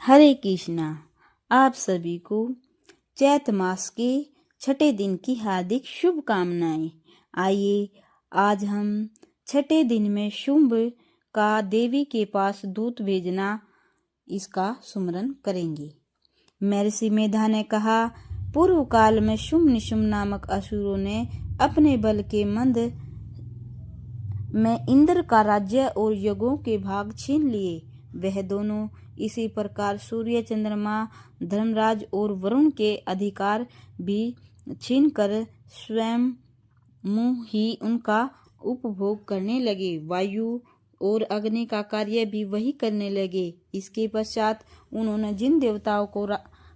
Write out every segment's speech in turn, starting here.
हरे कृष्णा। आप सभी को चैत मास के छठे दिन की हार्दिक शुभकामनाएं। आइए आज हम छठे दिन में शुंभ का देवी के पास दूत भेजना इसका सुमरन करेंगे। महर्षि मेधा ने कहा, पूर्व काल में शुंभ निशुंभ नामक असुरों ने अपने बल के मंद में इंद्र का राज्य और यज्ञों के भाग छीन लिए। वह दोनों इसी प्रकार सूर्य, चंद्रमा, धर्मराज और वरुण के अधिकार भी छीनकर स्वयं मुँह ही उनका उपभोग करने लगे। वायु और अग्नि का कार्य भी वही करने लगे। इसके पश्चात उन्होंने जिन देवताओं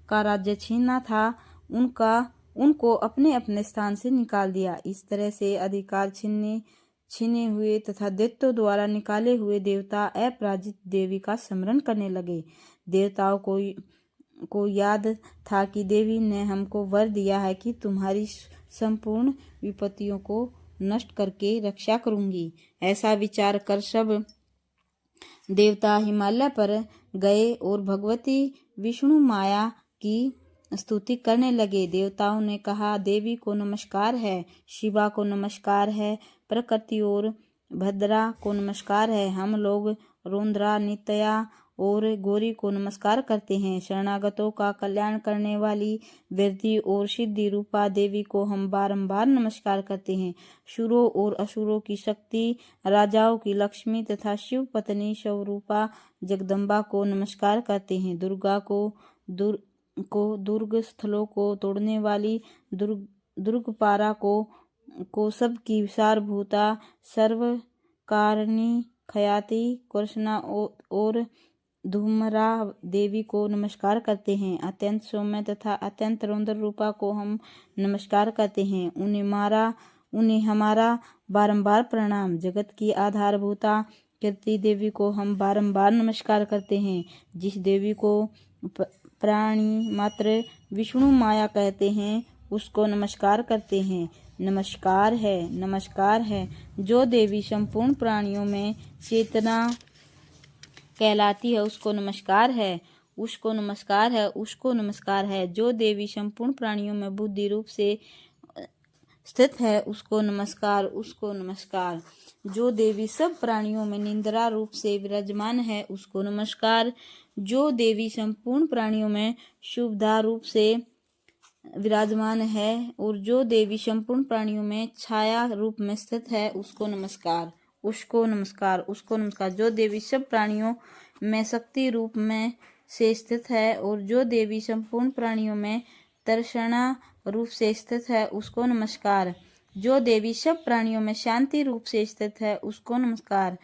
का राज्य छीना था उनको अपने अपने स्थान से निकाल दिया। इस तरह से अधिकार छीने हुए तथा दैत्यों द्वारा निकाले हुए देवता अपराजित देवी का स्मरण करने लगे। देवताओं को याद था कि देवी ने हमको वर दिया है कि तुम्हारी संपूर्ण विपत्तियों को नष्ट करके रक्षा करूंगी। ऐसा विचार कर सब देवता हिमालय पर गए और भगवती विष्णु माया की स्तुति करने लगे। देवताओं ने कहा, देवी को नमस्कार है, शिवा को नमस्कार है, प्रकृति और भद्रा को नमस्कार है। हम लोग रुद्रा, नित्या और गौरी को नमस्कार करते हैं। शरणागतों का कल्याण करने वाली वृद्धि और सिद्धि रूपा देवी को हम बारंबार नमस्कार करते हैं। सुरों और असुरों की शक्ति, राजाओं की लक्ष्मी तथा शिव पत्नी स्वरूपा जगदम्बा को नमस्कार करते हैं। दुर्गा को दुर्ग स्थलों को तोड़ने वाली दुर्गपारा को सबकी सारभूता, सर्वकारिणी, ख्याति, कृष्णा और धूमरा देवी को नमस्कार करते हैं। अत्यंत सौम्य तथा अत्यंत रौद्र रूपा को हम नमस्कार करते हैं। उन्हें हमारा बारंबार प्रणाम। जगत की आधारभूता कीर्ति देवी को हम बारंबार नमस्कार करते हैं। जिस देवी को प्राणी मात्र विष्णु माया कहते हैं उसको नमस्कार करते हैं। नमस्कार है। जो देवी संपूर्ण प्राणियों में चेतना कहलाती है उसको नमस्कार है। जो देवी संपूर्ण प्राणियों में बुद्धि रूप से स्थित है उसको नमस्कार। जो देवी सब प्राणियों में निंद्रा रूप से विराजमान है उसको नमस्कार। जो देवी संपूर्ण प्राणियों में शुभदा रूप से विराजमान है और जो देवी संपूर्ण प्राणियों में छाया रूप में स्थित है उसको नमस्कार। जो देवी सब प्राणियों में शक्ति रूप में से स्थित है और जो देवी संपूर्ण प्राणियों में तर्षणा रूप से स्थित है उसको नमस्कार। जो देवी सब प्राणियों में शांति रूप से स्थित है उसको नमस्कार।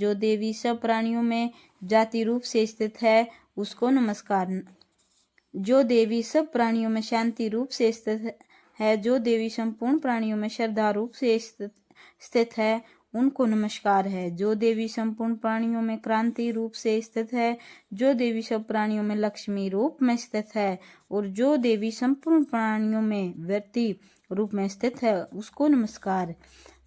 जो देवी सब प्राणियों में जाति रूप से स्थित है उसको नमस्कार। जो देवी सब प्राणियों में शांति रूप से स्थित है, जो देवी संपूर्ण प्राणियों में श्रद्धा रूप से स्थित है उनको नमस्कार है। जो देवी संपूर्ण प्राणियों में क्रांति रूप से स्थित है, जो देवी सब प्राणियों में लक्ष्मी रूप में स्थित है और जो देवी संपूर्ण प्राणियों में वृत्ति रूप में स्थित है उसको नमस्कार।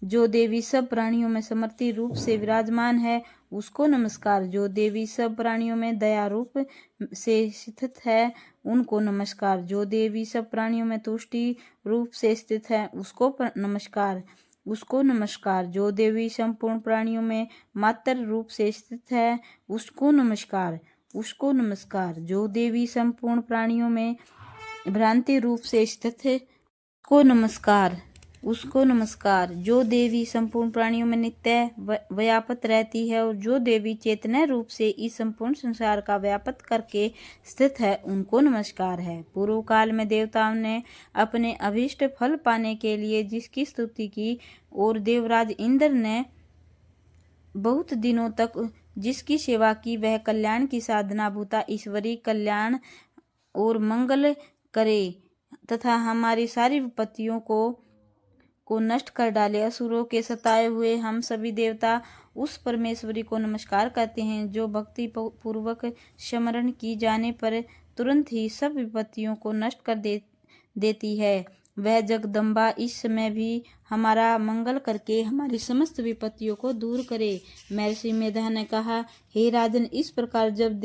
जो देवी सब प्राणियों में समृद्धि रूप से विराजमान है उसको नमस्कार। जो देवी सब प्राणियों में दया रूप से स्थित है उनको नमस्कार। जो देवी सब प्राणियों में तुष्टि रूप से स्थित है उसको नमस्कार। जो देवी संपूर्ण प्राणियों में मात्र रूप से स्थित है उसको नमस्कार। जो देवी संपूर्ण प्राणियों में भ्रांति रूप से स्थित है उसको नमस्कार। जो देवी संपूर्ण प्राणियों में नित्य व्यापत रहती है और जो देवी चेतन रूप से इस संपूर्ण संसार का व्यापत करके स्थित है उनको नमस्कार है। पूर्व काल में देवताओं ने अपने अभीष्ट फल पाने के लिए जिसकी स्तुति की और देवराज इंद्र ने बहुत दिनों तक जिसकी सेवा की वह कल्याण की साधना भूता ईश्वरी कल्याण और मंगल करे तथा हमारी सारी विपत्तियों को नष्ट कर डाले। असुरों के सताए हुए हम सभी देवता उस परमेश्वरी को नमस्कार करते हैं जो भक्ति पूर्वक स्मरण की जाने पर तुरंत ही सब विपत्तियों को नष्ट कर देती है। वह जगदम्बा इस समय भी हमारा मंगल करके हमारी समस्त विपत्तियों को दूर करे। महर्षि मेधा ने कहा, हे राजन, इस प्रकार जब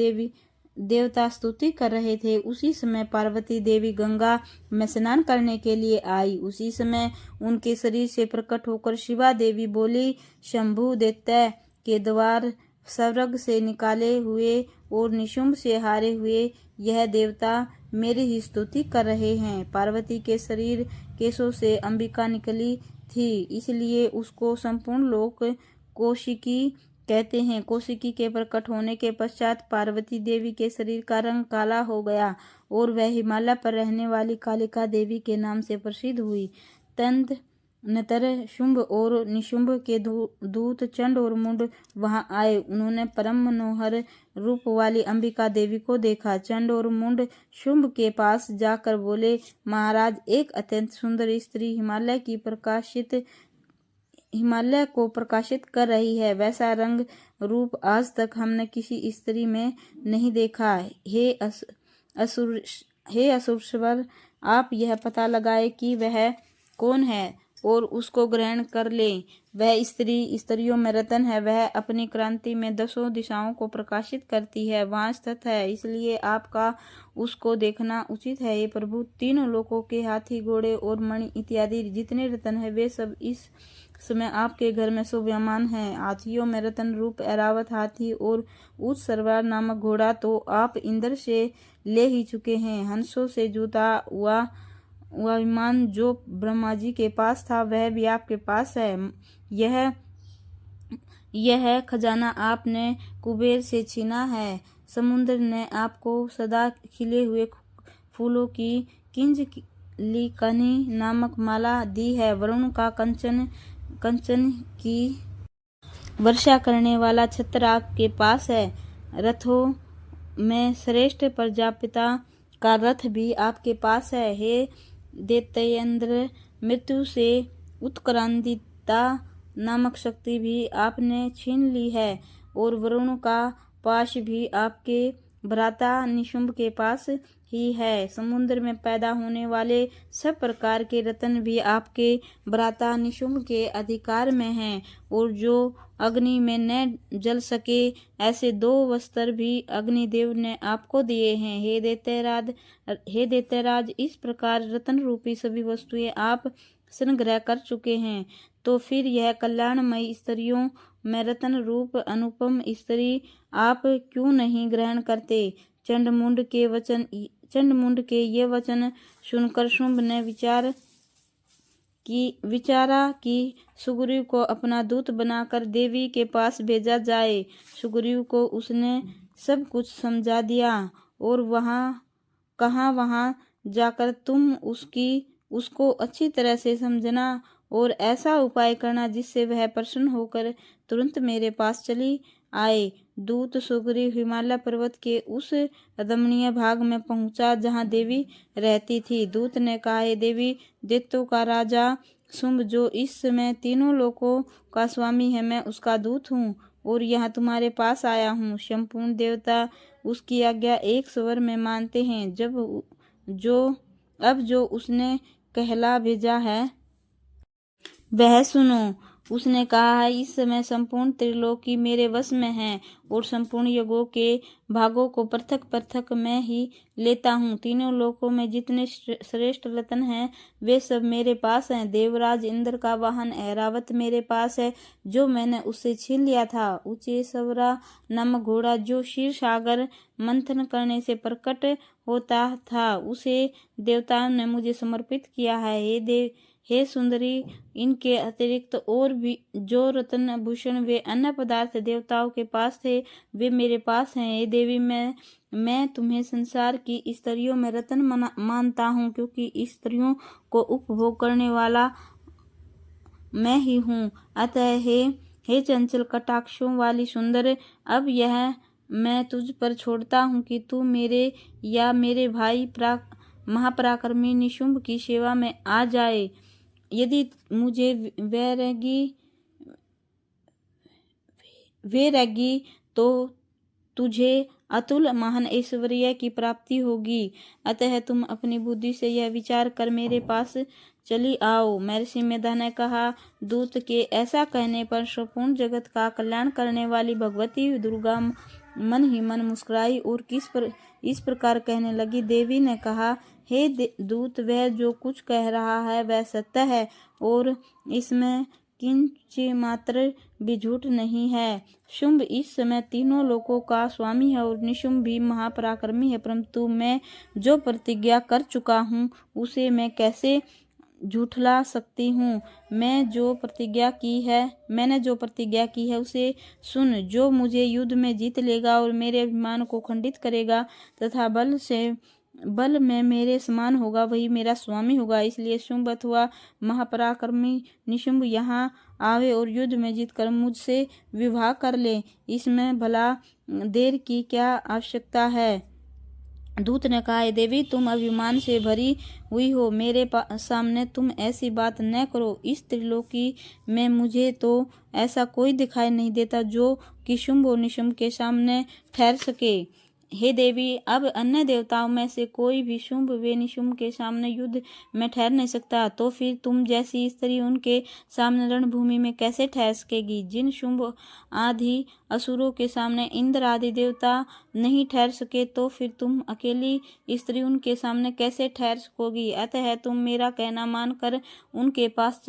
देवता स्तुति कर रहे थे। उसी समय पार्वती देवी गंगा में स्नान करने के लिए आई। उसी समय उनके शरीर से प्रकट होकर शिवा देवी बोली, शंभु दैत्य के द्वार स्वर्ग से निकाले हुए और निशुंभ से हारे हुए यह देवता मेरी ही स्तुति कर रहे हैं। पार्वती के शरीर केशों से अंबिका निकली थी, इसलिए उसको संपूर्ण लोक कौशिकी कहते हैं। कौशिकी के प्रकट होने के पश्चात पार्वती देवी के शरीर का रंग काला हो गया और वह हिमालय पर रहने वाली कालिका देवी के नाम से प्रसिद्ध हुई। तदनंतर शुंभ और निशुंभ के दूत चंड और मुंड वहां आए। उन्होंने परम मनोहर रूप वाली अंबिका देवी को देखा। चंड और मुंड शुंभ के पास जाकर बोले, महाराज, एक अत्यंत सुंदर स्त्री हिमालय को प्रकाशित कर रही है। वैसा रंग रूप आज तक हमने किसी स्त्री में नहीं देखा। हे असुरश्वर, आप यह पता लगाए कि वह कौन है और उसको ग्रहण कर लें। वह स्त्री स्त्रियों में रतन है। वह अपनी क्रांति में 10 दिशाओं को प्रकाशित करती है, वहां स्थित है, इसलिए आपका उसको देखना उचित है। हे प्रभु, तीनों लोकों के हाथी, घोड़े और मणि इत्यादि जितने रतन है वे सब इस समय आपके घर में शोभायमान हैं। हाथियों में रतन रूप ऐरावत हाथी और उच्च सरवार नामक घोड़ा तो आप इंद्र से ले ही चुके हैं। हंसों से जुता हुआ विमान जो ब्रह्मा जी के पास था वह भी आपके पास है। यह खजाना आपने कुबेर से छीना है। समुद्र ने आपको सदा खिले हुए फूलों की किंजलिकनी नामक माला दी है। वरुण का कंचन की वर्षा करने वाला छत्र आपके पास है। रथों में श्रेष्ठ प्रजापिता का रथ भी आपके पास है। हे दैत्येंद्र, मृत्यु से उत्क्रांतिता नामक शक्ति भी आपने छीन ली है और वरुण का पाश भी आपके भ्राता निशुंभ के पास ही है। समुद्र में पैदा होने वाले सब प्रकार के रत्न भी आपके भ्राता निशुंभ के अधिकार में हैं और जो अग्नि में न जल सके ऐसे 2 वस्त्र भी अग्निदेव ने आपको दिए हैं। हे दैत्यराज, इस प्रकार रत्न रूपी सभी वस्तुएं आप संग्रह कर चुके हैं, तो फिर यह कल्याणमयी स्त्रियों में रत्न रूप अनुपम स्त्री आप क्यों नहीं ग्रहण करते? चंडमुंड के ये वचन सुनकर शुंभ ने विचारा कि सुग्रीव को अपना दूत बनाकर देवी के पास भेजा जाए। सुग्रीव को उसने सब कुछ समझा दिया और वहां जाकर तुम उसको अच्छी तरह से समझना और ऐसा उपाय करना जिससे वह प्रसन्न होकर तुरंत मेरे पास चली आए। दूत सुग्रीव हिमालय पर्वत के उस रमणीय भाग में पहुंचा जहां देवी रहती थी। दूत ने कहा, हे देवी, दैत्यों का राजा शुंभ जो इस समय तीनों लोकों का स्वामी है, मैं उसका दूत हूँ और यहाँ तुम्हारे पास आया हूँ। संपूर्ण देवता उसकी आज्ञा एक स्वर में मानते हैं। अब जो उसने कहला भेजा है वह सुनो। उसने कहा है, इस समय संपूर्ण त्रिलोकी मेरे वश में है और संपूर्ण युगों के भागों को पृथक पृथक मैं ही लेता हूँ। तीनों लोकों में जितने श्रेष्ठ रत्न हैं वे सब मेरे पास हैं। देवराज इंद्र का वाहन ऐरावत मेरे पास है जो मैंने उससे छीन लिया था। उच्चेश्वरा नामक घोड़ा जो क्षीर सागर मंथन करने से प्रकट होता था उसे देवताओं ने मुझे समर्पित किया है। हे सुंदरी, इनके अतिरिक्त और भी जो रत्न भूषण वे अन्य पदार्थ देवताओं के पास थे वे मेरे पास हैं। हे देवी, मैं तुम्हें संसार की स्त्रियों में रत्न मानता हूँ क्योंकि स्त्रियों को उपभोग करने वाला मैं ही हूँ। अतः हे चंचल कटाक्षों वाली सुंदर, अब यह मैं तुझ पर छोड़ता हूँ कि तू मेरे या मेरे भाई महापराक्रमी निशुंभ की सेवा में आ जाए। यदि मुझे वैरागी तो तुझे अतुल महान ऐश्वर्य की प्राप्ति होगी। अतः तुम अपनी बुद्धि से यह विचार कर मेरे पास चली आओ। महर्षि मेधा ने कहा, दूत के ऐसा कहने पर संपूर्ण जगत का कल्याण करने वाली भगवती दुर्गा मन ही मन मुस्कुराई और इस प्रकार कहने लगी। देवी ने कहा, हे दूत, वह जो कुछ कह रहा है वह सत्य है और इसमें किंच मात्र भी झूठ नहीं है। शुंभ इस समय तीनों लोकों का स्वामी है और निशुंभ भी महापराक्रमी है, परंतु मैं जो प्रतिज्ञा कर चुका हूँ उसे मैं कैसे झूठला सकती हूँ। मैंने जो प्रतिज्ञा की है उसे सुन। जो मुझे युद्ध में जीत लेगा और मेरे अभिमान को खंडित करेगा तथा बल में मेरे समान होगा, वही मेरा स्वामी होगा। इसलिए शुंभ अथवा महापराक्रमी निशुंभ यहाँ आवे और युद्ध में जीतकर मुझसे विवाह कर ले। इसमें भला देर की क्या आवश्यकता है। दूत ने कहा, देवी, तुम अभिमान से भरी हुई हो, मेरे सामने तुम ऐसी बात न करो। इस त्रिलोकी में मुझे तो ऐसा कोई दिखाई नहीं देता जो कि शुंभ और निशुंभ के सामने ठहर सके। हे देवी, अब अन्य देवताओं में से कोई भी शुंभ व निशुंभ के सामने युद्ध में ठहर नहीं सकता, तो फिर तुम जैसी स्त्री उनके सामने रणभूमि में कैसे ठहर सकेगी। जिन शुंभ आदि असुरों के सामने इंद्र आदि देवता नहीं ठहर सके, तो फिर तुम अकेली स्त्री उनके सामने कैसे ठहर सकोगी। अतः तुम मेरा कहना मानकर उनके पास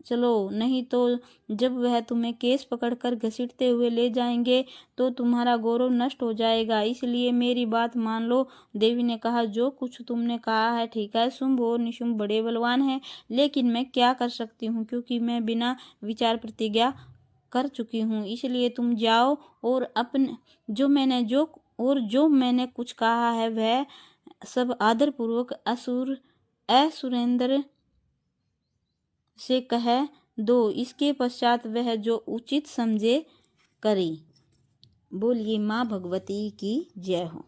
चलो, नहीं तो जब वह तुम्हें केस पकड़कर घसीटते हुए ले जाएंगे तो तुम्हारा गौरव नष्ट हो जाएगा। इसलिए मेरी बात मान लो। देवी ने कहा, जो कुछ तुमने कहा है ठीक है। शुंभ और निशुंभ बड़े बलवान हैं, लेकिन मैं क्या कर सकती हूँ, क्योंकि मैं बिना विचार प्रतिज्ञा कर चुकी हूँ। इसलिए तुम जाओ और जो मैंने कुछ कहा है वह सब आदर पूर्वक असुरेंद्र से कह दो। इसके पश्चात वह जो उचित समझे करे। बोलिए माँ भगवती की जय हो।